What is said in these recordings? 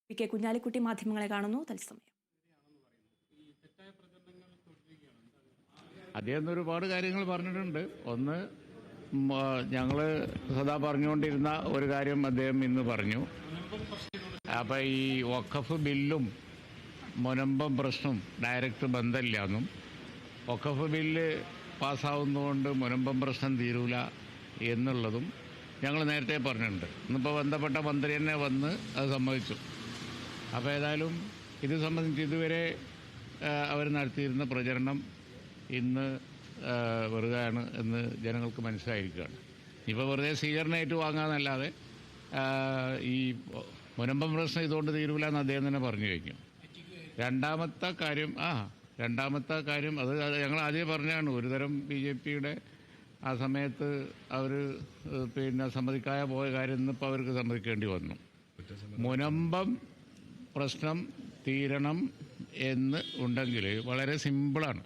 P K Kunhalikutty മാധ്യമങ്ങളെ കാണുന്നു. തത്സമയം. അദ്ദേഹം ഒരുപാട് കാര്യങ്ങൾ പറഞ്ഞിട്ടുണ്ട്. ഒന്ന്, ഞങ്ങൾ സദാ പറഞ്ഞുകൊണ്ടിരുന്ന ഒരു കാര്യം അദ്ദേഹം ഇന്ന് പറഞ്ഞു. അപ്പം ഈ വഖഫ് ബില്ലും മുനമ്പം പ്രശ്നവും ഡയറക്റ്റ് ബന്ധമില്ലാന്നും വഖഫ് ബില്ല് പാസ്സാവുന്നതുകൊണ്ട് മുനമ്പം പ്രശ്നം തീരൂല എന്നുള്ളതും ഞങ്ങൾ നേരത്തെ പറഞ്ഞിട്ടുണ്ട്. ഇന്നിപ്പോൾ ബന്ധപ്പെട്ട മന്ത്രി തന്നെ വന്ന് അത് സമ്മതിച്ചു. അപ്പോൾ ഏതായാലും ഇത് സംബന്ധിച്ച് ഇതുവരെ അവർ നടത്തിയിരുന്ന പ്രചരണം ഇന്ന് വെറുതെയാണ് എന്ന് ജനങ്ങൾക്ക് മനസ്സിലായിരിക്കുകയാണ്. ഇപ്പോൾ വെറുതെ സ്വീകരണമായിട്ട് വാങ്ങാമെന്നല്ലാതെ ഈ മുനമ്പം പ്രശ്നം ഇതുകൊണ്ട് തീരൂല എന്ന് അദ്ദേഹം തന്നെ പറഞ്ഞു കഴിഞ്ഞു. രണ്ടാമത്തെ കാര്യം അത് ഞങ്ങൾ ആദ്യം പറഞ്ഞാണ്. ഒരുതരം BJPയുടെ ആ സമയത്ത് അവർ സമ്മതിക്കാതെ പോയ കാര്യം ഇന്നിപ്പോൾ അവർക്ക് സമ്മതിക്കേണ്ടി വന്നു. മുനമ്പം പ്രശ്നം തീരണം എന്ന് ഉണ്ടെങ്കിൽ വളരെ സിമ്പിളാണ്.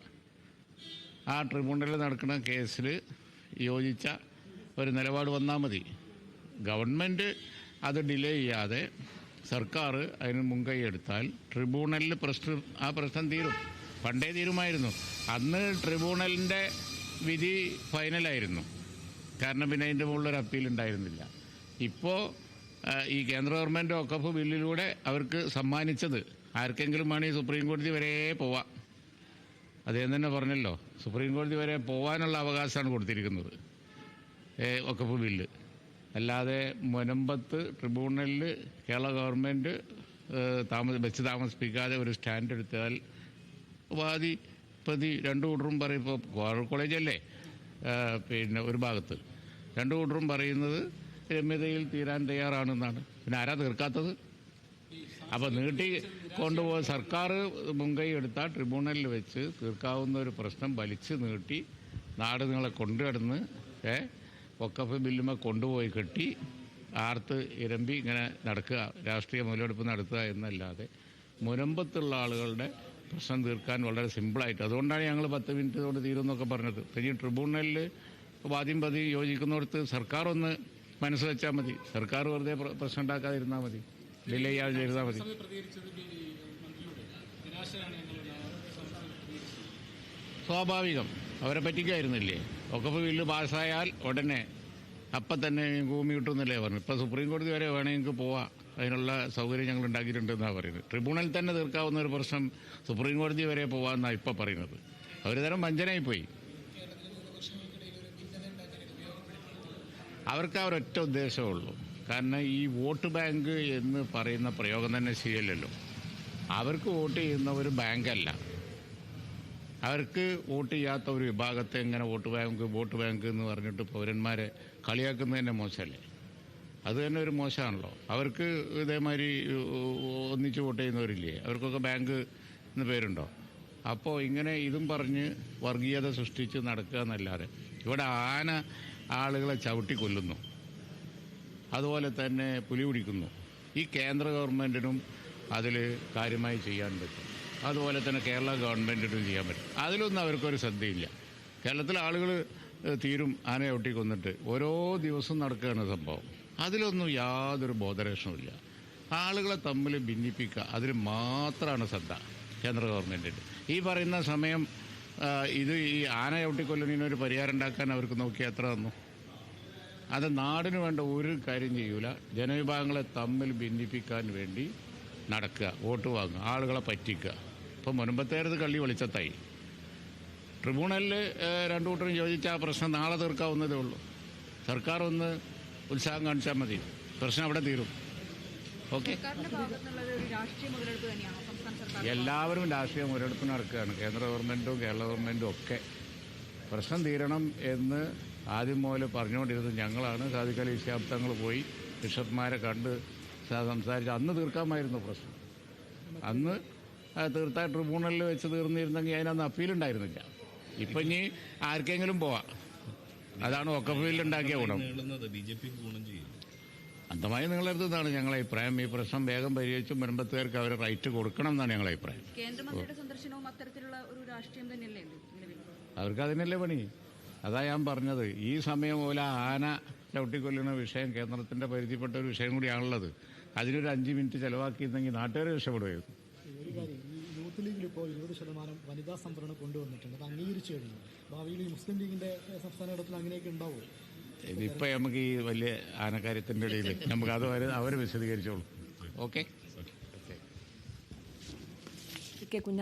ആ ട്രിബ്യൂണലിൽ നടക്കുന്ന കേസിൽ യോജിച്ച ഒരു നിലപാട് വന്നാൽ മതി. ഗവൺമെൻറ് അത് ഡിലേ ചെയ്യാതെ സർക്കാർ അതിന് മുൻകൈ എടുത്താൽ ട്രിബ്യൂണലിൽ ആ പ്രശ്നം തീരും. പണ്ടേ തീരുമായിരുന്നു. അന്ന് ട്രിബ്യൂണലിൻ്റെ വിധി ഫൈനലായിരുന്നു. കാരണം പിന്നെ അതിൻ്റെ മുകളിലൊരു അപ്പീൽ ഉണ്ടായിരുന്നില്ല. ഇപ്പോൾ ഈ കേന്ദ്ര ഗവൺമെൻറ് വഖഫ് ബില്ലിലൂടെ അവർക്ക് സമ്മാനിച്ചത് ആർക്കെങ്കിലും വേണമെങ്കിൽ സുപ്രീം കോടതി വരെ പോവാം. അദ്ദേഹം തന്നെ പറഞ്ഞല്ലോ, സുപ്രീം കോടതി വരെ പോകാനുള്ള അവകാശമാണ് കൊടുത്തിരിക്കുന്നത് വഖഫ് ബില്ല്. അല്ലാതെ മുനമ്പത്ത് ട്രിബ്യൂണലിൽ കേരള ഗവൺമെൻറ് വെച്ച് താമസിപ്പിക്കാതെ ഒരു സ്റ്റാൻഡ് എടുത്താൽ വാദി പ്രതി രണ്ടു കൂട്ടരും പറയും. ഇപ്പോൾ കോളേജല്ലേ ഒരു ഭാഗത്ത് രണ്ടു കൂട്ടരും പറയുന്നത് രമ്യതയിൽ തീരാൻ തയ്യാറാണെന്നാണ്. പിന്നെ ആരാ തീർക്കാത്തത്? അപ്പോൾ നീട്ടി കൊണ്ടുപോയി സർക്കാർ മുൻകൈ എടുത്താൽ ട്രിബ്യൂണലിൽ വെച്ച് തീർക്കാവുന്ന ഒരു പ്രശ്നം വലിച്ചു നീട്ടി നാട് നിങ്ങളെ കൊണ്ടുകിടന്ന് വഖഫ് ബില്ലുമേ കൊണ്ടുപോയി കെട്ടി ആർത്ത് ഇരമ്പി ഇങ്ങനെ നടക്കുക, രാഷ്ട്രീയ മുതലെടുപ്പ് നടത്തുക എന്നല്ലാതെ മുനമ്പത്തുള്ള ആളുകളുടെ പ്രശ്നം തീർക്കാൻ വളരെ സിമ്പിളായിട്ട്. അതുകൊണ്ടാണ് ഞങ്ങൾ 10 മിനിറ്റ് കൊണ്ട് തീരുമെന്നൊക്കെ പറഞ്ഞത്. ഈ ട്രിബ്യൂണലിൽ വാദ്യം പതി യോജിക്കുന്നിടത്ത് സർക്കാർ ഒന്ന് മനസ്സ് വെച്ചാൽ മതി. സർക്കാർ വെറുതെ പ്രശ്നം ഉണ്ടാക്കാതിരുന്നാൽ മതി, ഡിലേ ചെയ്യാതിരുന്നാൽ മതി. സ്വാഭാവികം, അവരെ പറ്റിക്കായിരുന്നില്ലേ? വഖഫ് ബില്ല് പാസ്സായാൽ ഉടനെ അപ്പം തന്നെ ഭൂമി കിട്ടുമെന്നല്ലേ പറഞ്ഞു. ഇപ്പോൾ സുപ്രീം കോടതി വരെ വേണമെങ്കിൽ പോവാം, അതിനുള്ള സൗകര്യം ഞങ്ങൾ ഉണ്ടാക്കിയിട്ടുണ്ടെന്നാണ് പറയുന്നത്. ട്രിബ്യൂണലിൽ തന്നെ തീർക്കാവുന്ന ഒരു പ്രശ്നം സുപ്രീം കോടതി വരെ പോകാമെന്നാണ് ഇപ്പോൾ പറയുന്നത്. ഒരു തരം വഞ്ചനയായിപ്പോയി. അവർക്ക് ആ ഒരൊറ്റ ഉദ്ദേശമുള്ളൂ. കാരണം ഈ വോട്ട് ബാങ്ക് എന്ന് പറയുന്ന പ്രയോഗം തന്നെ ശരിയല്ലല്ലോ. അവർക്ക് വോട്ട് ചെയ്യുന്ന ഒരു ബാങ്കല്ല. അവർക്ക് വോട്ട് ചെയ്യാത്ത ഒരു വിഭാഗത്തെ എങ്ങനെ വോട്ട് ബാങ്ക് എന്ന് പറഞ്ഞിട്ട് പൗരന്മാരെ കളിയാക്കുന്നത് തന്നെ മോശമല്ലേ? അത് തന്നെ ഒരു മോശമാണല്ലോ. അവർക്ക് ഇതേമാതിരി ഒന്നിച്ച് വോട്ട് ചെയ്യുന്നവരില്ലേ? അവർക്കൊക്കെ ബാങ്ക് എന്ന് പേരുണ്ടോ? അപ്പോൾ ഇങ്ങനെ ഇതും പറഞ്ഞ് വർഗീയത സൃഷ്ടിച്ച് നടക്കുക എന്നല്ലാതെ ഇവിടെ ആളുകളെ ചവിട്ടി കൊല്ലുന്നു, അതുപോലെ തന്നെ പുലി പിടിക്കുന്നു. ഈ കേന്ദ്ര ഗവൺമെൻറ്റിനും അതിൽ കാര്യമായി ചെയ്യാൻ പറ്റും. അതുപോലെ തന്നെ കേരള ഗവൺമെൻറ്റിനും ചെയ്യാൻ പറ്റും. അതിലൊന്നും അവർക്കൊരു ശ്രദ്ധയില്ല. കേരളത്തിലെ ആളുകൾ തീരും ആന ചവിട്ടി കൊന്നിട്ട് ഓരോ ദിവസവും നടക്കുകയാണ് സംഭവം. അതിലൊന്നും യാതൊരു ബോധരക്ഷണമില്ല. ആളുകളെ തമ്മിൽ ഭിന്നിപ്പിക്കുക, അതിൽ മാത്രമാണ് ശ്രദ്ധ കേന്ദ്ര ഗവൺമെൻറ്റിൻ്റെ. ഈ പറയുന്ന സമയം ഈ ആന ചവിട്ടിക്കൊല്ലണീനൊരു പരിഹാരം ഉണ്ടാക്കാൻ അവർക്ക് നോക്കി എത്ര തന്നു? അത് നാടിന് വേണ്ട ഒരു കാര്യം ചെയ്യൂല. ജനവിഭാഗങ്ങളെ തമ്മിൽ ഭിന്നിപ്പിക്കാൻ വേണ്ടി നടക്കുക, വോട്ട് വാങ്ങുക, ആളുകളെ പറ്റിക്കുക. ഇപ്പോൾ മുൻപത്തേരത് കള്ളി വെളിച്ചത്തായി. ട്രിബ്യൂണലിൽ രണ്ടു കൂട്ടരും യോജിച്ച ആ പ്രശ്നം നാളെ തീർക്കാവുന്നതേ ഉള്ളൂ. സർക്കാർ ഒന്ന് ഉത്സാഹം കാണിച്ചാൽ മതി, പ്രശ്നം അവിടെ തീരും. ഓക്കെ, എല്ലാവരും രാഷ്ട്രീയ മുതലെടുപ്പ് നടക്കുകയാണ്. കേന്ദ്ര ഗവൺമെൻറ്റും കേരള ഗവൺമെൻറ്റും ഒക്കെ പ്രശ്നം തീരണം എന്ന് ആദ്യം മുതൽ പറഞ്ഞുകൊണ്ടിരുന്നത് ഞങ്ങളാണ്. സാദിഖ് അലി ശിഹാബ് തങ്ങൾ പോയി ബിഷപ്പ്മാരെ കണ്ട് സംസാരിച്ച് അന്ന് തീർക്കാമായിരുന്നു പ്രശ്നം. അന്ന് തീർത്താൽ ട്രിബ്യൂണലിൽ വെച്ച് തീർന്നിരുന്നെങ്കിൽ അതിനന്ന് അപ്പീലുണ്ടായിരുന്നില്ല. ഇപ്പം ഇനി ആർക്കെങ്കിലും പോവാം. അതാണ് വഖഫ് ബില്ല് ഉണ്ടാക്കിയ ഗുണം. അന്തമായി നിങ്ങളെടുത്തതാണ് ഞങ്ങളെ അഭിപ്രായം. ഈ പ്രശ്നം വേഗം പരിഹരിച്ചും മുൻപത്തുകാർക്ക് അവർ റൈറ്റ് കൊടുക്കണം എന്നാണ് ഞങ്ങളെ അഭിപ്രായം. കേന്ദ്രമന്ത്രിയുടെ സന്ദർശനവും അത്തരത്തിലുള്ള ഒരു രാഷ്ട്രീയം തന്നെയല്ലേ? അവർക്ക് അതിനല്ലേ പണി. അതാ ഞാൻ പറഞ്ഞത്, ഈ സമയം പോലെ ആന ചവിട്ടിക്കൊല്ലുന്ന വിഷയം കേന്ദ്രത്തിൻ്റെ പരിധിപ്പെട്ട ഒരു വിഷയം കൂടിയാണുള്ളത്. അതിനൊരു 5 മിനിറ്റ് ചിലവാക്കിയിരുന്നെങ്കിൽ നാട്ടുകാർ രക്ഷപ്പെടുമായിരുന്നു. ഒരു കാര്യം, ഈ യൂത്ത് ലീഗിൽ ഇപ്പോൾ 20% വനിതാ സംവരണം കൊണ്ടുവന്നിട്ടുണ്ട്. അത് അംഗീകരിച്ചു കഴിഞ്ഞു. ഭാവിയിൽ ഈ മുസ്ലിം ലീഗിന്റെ സംസ്ഥാന ഘട്ടത്തിൽ അങ്ങനെയൊക്കെ ഉണ്ടാവും. ഇതിപ്പോൾ നമുക്ക് ഈ വലിയ ആനക്കാര്യത്തിൻ്റെ ഇടയിൽ നമുക്ക് അത് അവർ വിശദീകരിച്ചോളൂ. ഓക്കെ. കെ കുഞ്ഞ